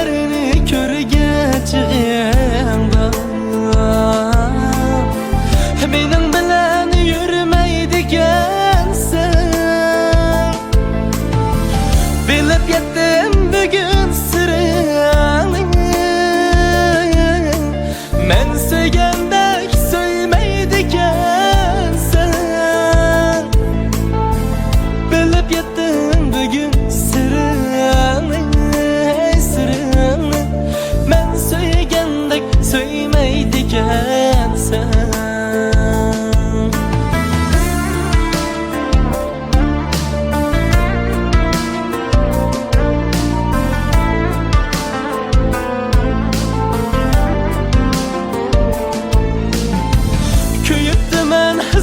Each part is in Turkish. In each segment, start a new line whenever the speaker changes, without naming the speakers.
günlerini körgeciğimde benim bilen yürümeydigensen bilip yettim bugün sırrını men söygендek söymeydigensen bilip yettim bugün sırrını men söygендek söymeydigensen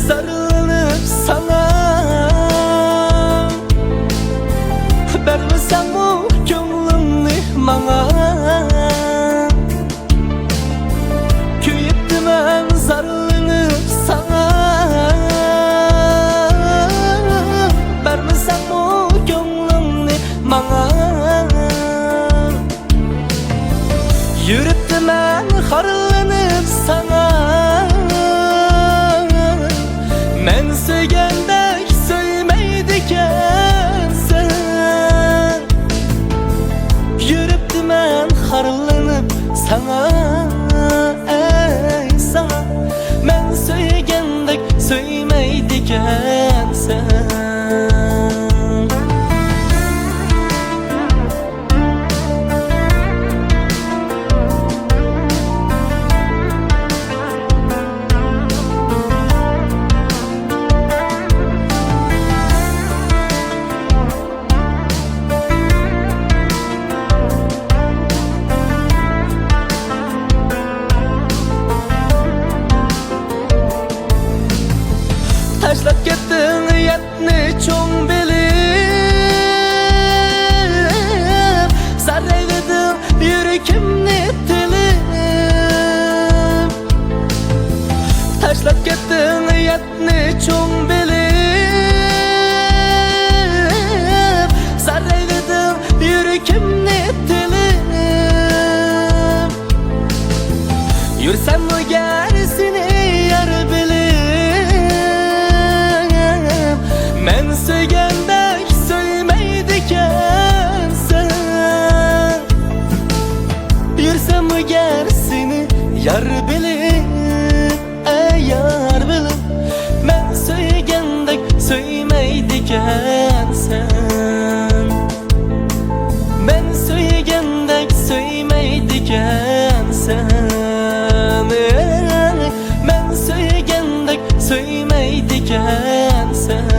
sarılıp sana vermesen bu gönlünü bana köyüptüm ben sarılıp sana vermesen bu gönlünü bana yürüptüm ben harlanıp sana men söygендek söymeydigensen yürüptüm ben harlanıp sana ey sana men söygендek söymeydigensen taşlap kettin yetni çoğun bilip sarayladım yürekimni tilip taşlap kettin yetni çoğun bilip sarayladım yürekimni tilip yürsem mi gerisini yar bilip men söygендek söymeydigensen yürsem mi gerisini yar bilip ey yar bilip men söygендek söymeydigensen men söygендek söymeydigensen men söygендek söymeydigensen